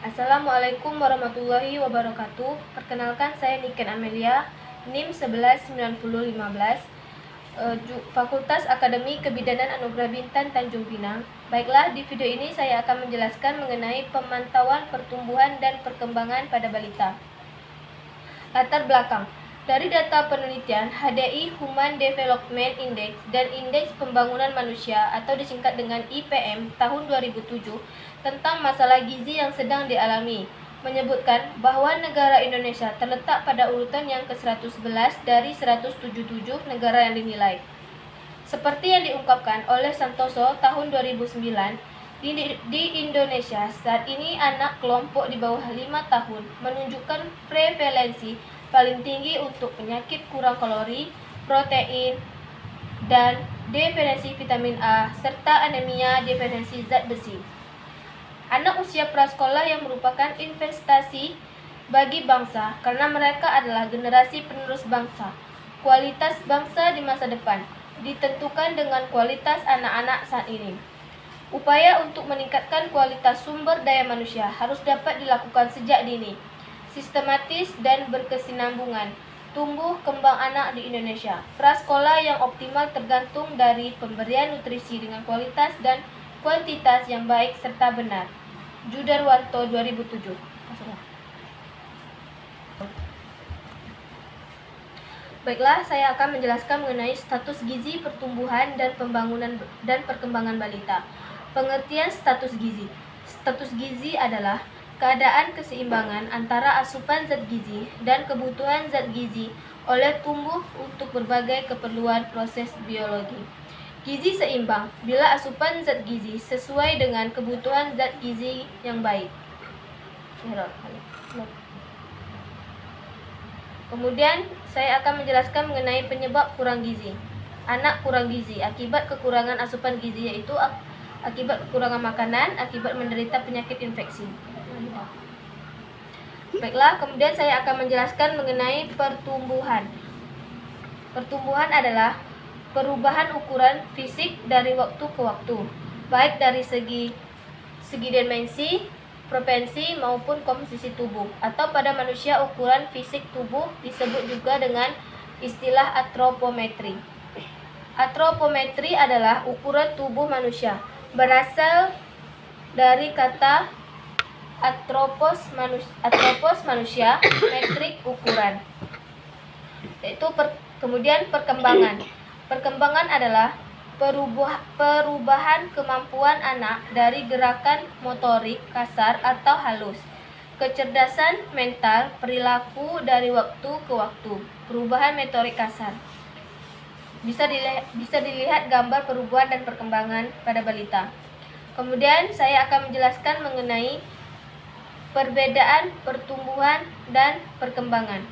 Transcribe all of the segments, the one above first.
Assalamualaikum warahmatullahi wabarakatuh. Perkenalkan, saya Niken Amelia, NIM 119015, Fakultas Akademi Kebidanan Anugerah Bintan Tanjung Pinang. Baiklah, di video ini saya akan menjelaskan mengenai pemantauan pertumbuhan dan perkembangan pada balita. Latar belakang. Dari data penelitian HDI Human Development Index dan Indeks Pembangunan Manusia atau disingkat dengan IPM tahun 2007 tentang masalah gizi yang sedang dialami, menyebutkan bahwa negara Indonesia terletak pada urutan yang ke-111 dari 177 negara yang dinilai. Seperti yang diungkapkan oleh Santoso tahun 2009, di Indonesia saat ini anak kelompok di bawah 5 tahun menunjukkan prevalensi paling tinggi untuk penyakit kurang kalori, protein, dan definisi vitamin A, serta anemia definisi zat besi. Anak usia prasekolah yang merupakan investasi bagi bangsa karena mereka adalah generasi penerus bangsa. Kualitas bangsa di masa depan ditentukan dengan kualitas anak-anak saat ini. Upaya untuk meningkatkan kualitas sumber daya manusia harus dapat dilakukan sejak dini, sistematis dan berkesinambungan. Tumbuh kembang anak di Indonesia. Prasekolah yang optimal tergantung dari pemberian nutrisi dengan kualitas dan kuantitas yang baik serta benar. Judarwanto 2007. Baiklah, saya akan menjelaskan mengenai status gizi, pertumbuhan dan pembangunan dan perkembangan balita. Pengertian status gizi. Status gizi adalah keadaan keseimbangan antara asupan zat gizi dan kebutuhan zat gizi oleh tumbuh untuk berbagai keperluan proses biologi. Gizi seimbang bila asupan zat gizi sesuai dengan kebutuhan zat gizi yang baik. Kemudian saya akan menjelaskan mengenai penyebab kurang gizi. Anak kurang gizi akibat kekurangan asupan gizi, yaitu akibat kekurangan makanan, akibat menderita penyakit infeksi. Baiklah, kemudian saya akan menjelaskan mengenai pertumbuhan. Pertumbuhan adalah perubahan ukuran fisik dari waktu ke waktu, baik dari segi dimensi, propensi maupun komposisi tubuh, atau pada manusia ukuran fisik tubuh disebut juga dengan istilah antropometri. Antropometri adalah ukuran tubuh manusia, berasal dari kata atropos manusia, metrik ukuran. Kemudian perkembangan. Perkembangan adalah perubahan kemampuan anak dari gerakan motorik kasar atau halus, kecerdasan mental, perilaku dari waktu ke waktu, perubahan motorik kasar. Bisa dilihat gambar perubahan dan perkembangan pada balita. Kemudian saya akan menjelaskan mengenai perbedaan pertumbuhan dan perkembangan.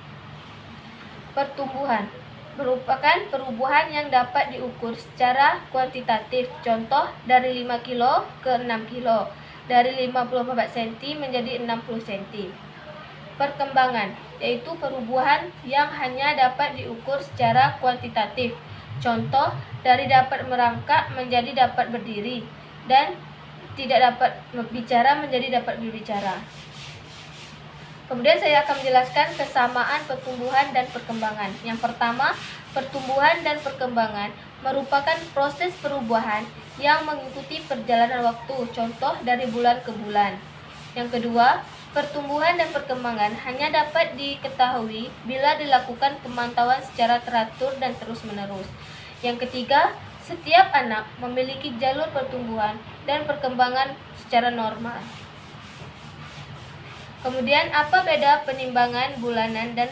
Pertumbuhan merupakan perubahan yang dapat diukur secara kuantitatif. Contoh, dari 5 kilo ke 6 kilo, dari 54 cm menjadi 60 cm. Perkembangan yaitu perubahan yang hanya dapat diukur secara kuantitatif. Contoh, dari dapat merangkak menjadi dapat berdiri, dan tidak dapat berbicara menjadi dapat berbicara. Kemudian saya akan menjelaskan kesamaan pertumbuhan dan perkembangan. Yang pertama, pertumbuhan dan perkembangan merupakan proses perubahan yang mengikuti perjalanan waktu, contoh dari bulan ke bulan. Yang kedua, pertumbuhan dan perkembangan hanya dapat diketahui bila dilakukan pemantauan secara teratur dan terus-menerus. Yang ketiga, setiap anak memiliki jalur pertumbuhan dan perkembangan secara normal. Kemudian, apa beda penimbangan bulanan dan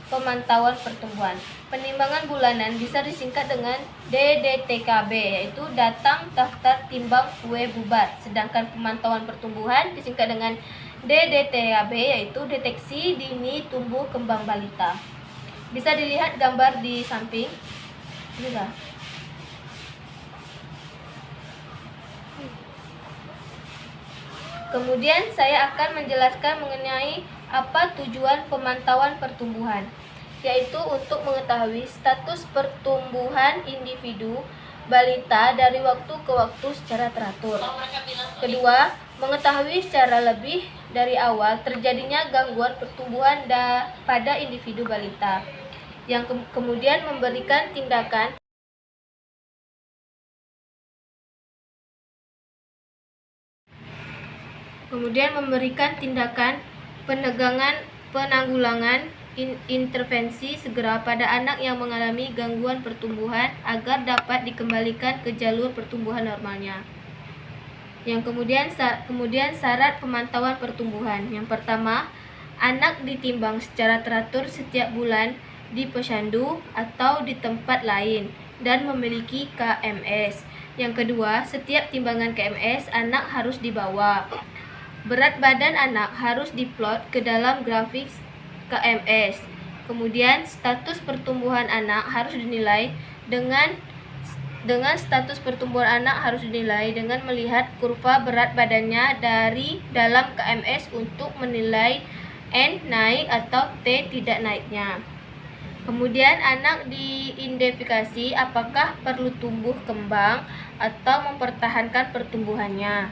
pemantauan pertumbuhan? Penimbangan bulanan bisa disingkat dengan DDTKB, yaitu datang, daftar, timbang, kue, bubat. Sedangkan pemantauan pertumbuhan disingkat dengan DDTAB, yaitu deteksi dini tumbuh kembang balita. Bisa dilihat gambar di samping. Kemudian saya akan menjelaskan mengenai apa tujuan pemantauan pertumbuhan, yaitu untuk mengetahui status pertumbuhan individu balita dari waktu ke waktu secara teratur. Kedua, Mengetahui secara lebih dari awal terjadinya gangguan pertumbuhan pada individu balita, yang kemudian memberikan tindakan penanggulangan intervensi segera pada anak yang mengalami gangguan pertumbuhan agar dapat dikembalikan ke jalur pertumbuhan normalnya. Yang kemudian syarat pemantauan pertumbuhan. Yang pertama, anak ditimbang secara teratur setiap bulan di posyandu atau di tempat lain dan memiliki KMS. Yang kedua, setiap timbangan KMS anak harus dibawa. Berat badan anak harus diplot ke dalam grafik KMS. Kemudian status pertumbuhan anak harus dinilai dengan status pertumbuhan anak harus dinilai dengan melihat kurva berat badannya dari dalam KMS untuk menilai N naik atau T tidak naiknya. Kemudian anak diidentifikasi apakah perlu tumbuh kembang atau mempertahankan pertumbuhannya.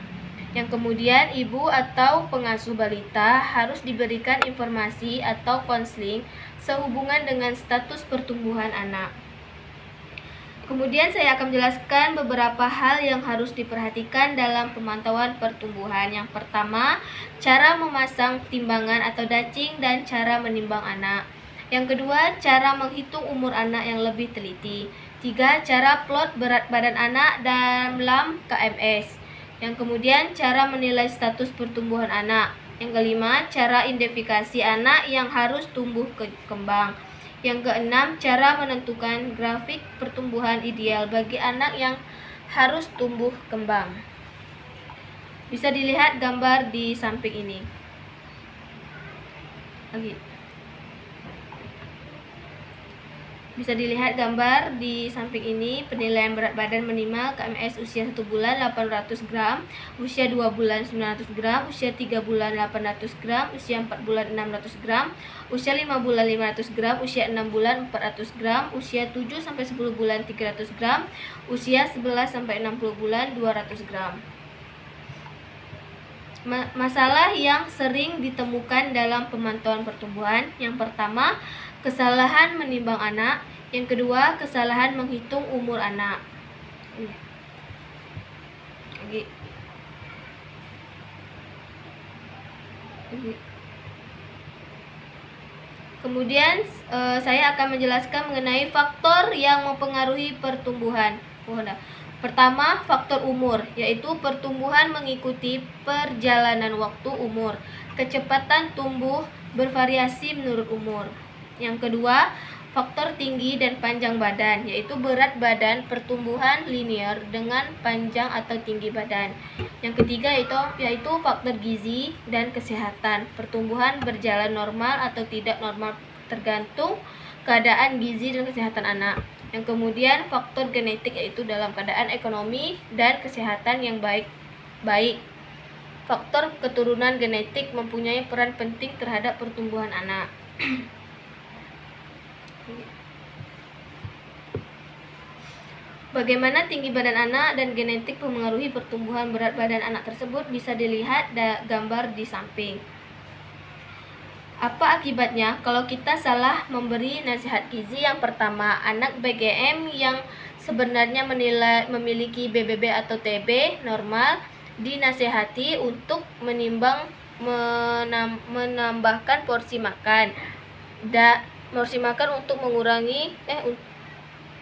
Yang kemudian ibu atau pengasuh balita harus diberikan informasi atau konseling sehubungan dengan status pertumbuhan anak. Kemudian saya akan menjelaskan beberapa hal yang harus diperhatikan dalam pemantauan pertumbuhan. Yang pertama, cara memasang timbangan atau dacing dan cara menimbang anak. Yang kedua, cara menghitung umur anak yang lebih teliti. 3. Cara plot berat badan anak dalam KMS. Yang kemudian, cara menilai status pertumbuhan anak. Yang kelima, cara identifikasi anak yang harus tumbuh kembang. Yang keenam, cara menentukan grafik pertumbuhan ideal bagi anak yang harus tumbuh kembang. Bisa dilihat gambar di samping ini. Bisa dilihat gambar di samping ini, penilaian berat badan minimal KMS usia 1 bulan 800 gram, usia 2 bulan 900 gram, usia 3 bulan 800 gram, usia 4 bulan 600 gram, usia 5 bulan 500 gram, usia 6 bulan 400 gram, usia 7 sampai 10 bulan 300 gram, usia 11 sampai 60 bulan 200 gram. Masalah yang sering ditemukan dalam pemantauan pertumbuhan. Yang pertama, kesalahan menimbang anak. Yang kedua, kesalahan menghitung umur anak. Kemudian saya akan menjelaskan mengenai faktor yang mempengaruhi pertumbuhan. Pertama, faktor umur, yaitu pertumbuhan mengikuti perjalanan waktu umur. Kecepatan tumbuh bervariasi menurut umur. Yang kedua, faktor tinggi dan panjang badan, yaitu berat badan pertumbuhan linear dengan panjang atau tinggi badan. Yang ketiga yaitu faktor gizi dan kesehatan. Pertumbuhan berjalan normal atau tidak normal tergantung keadaan gizi dan kesehatan anak. Yang kemudian faktor genetik, yaitu dalam keadaan ekonomi dan kesehatan yang baik. Faktor keturunan genetik mempunyai peran penting terhadap pertumbuhan anak. Bagaimana tinggi badan anak dan genetik mempengaruhi pertumbuhan berat badan anak tersebut bisa dilihat gambar di samping. Apa akibatnya kalau kita salah memberi nasihat gizi? Yang pertama, anak BGM yang sebenarnya memiliki BBB atau TB normal dinasihati untuk menambahkan porsi makan. Porsi makan untuk mengurangi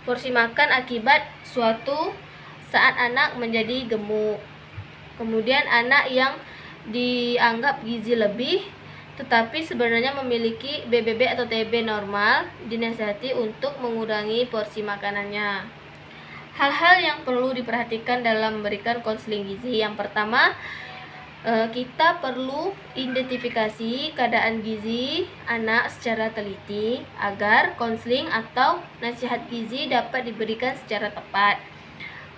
porsi makan akibat suatu saat anak menjadi gemuk. Kemudian anak yang dianggap gizi lebih tetapi sebenarnya memiliki BBB atau TB normal dinasihati untuk mengurangi porsi makanannya. Hal-hal yang perlu diperhatikan dalam memberikan konseling gizi. Yang pertama, kita perlu identifikasi keadaan gizi anak secara teliti agar konseling atau nasihat gizi dapat diberikan secara tepat.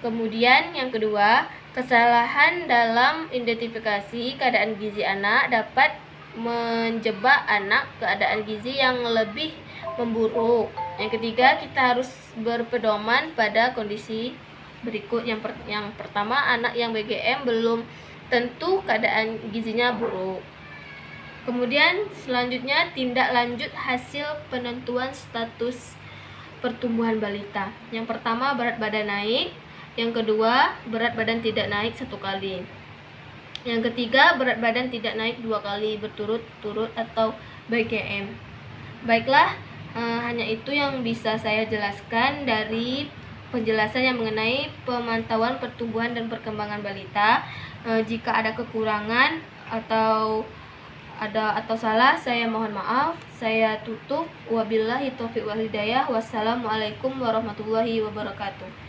Kemudian yang kedua, kesalahan dalam identifikasi keadaan gizi anak dapat menjebak anak keadaan gizi yang lebih memburuk. Yang ketiga, kita harus berpedoman pada kondisi berikut. Yang pertama, anak yang BGM belum tentu keadaan gizinya buruk. Kemudian selanjutnya tindak lanjut hasil penentuan status pertumbuhan balita. Yang pertama, berat badan naik. Yang kedua, berat badan tidak naik 1 kali. Yang ketiga, berat badan tidak naik 2 kali berturut-turut atau BGM. Baiklah, hanya itu yang bisa saya jelaskan dari penjelasan yang mengenai pemantauan pertumbuhan dan perkembangan balita. Jika ada kekurangan atau salah, saya mohon maaf. Saya tutup. Wabillahi taufiq wal hidayah. Wassalamualaikum warahmatullahi wabarakatuh.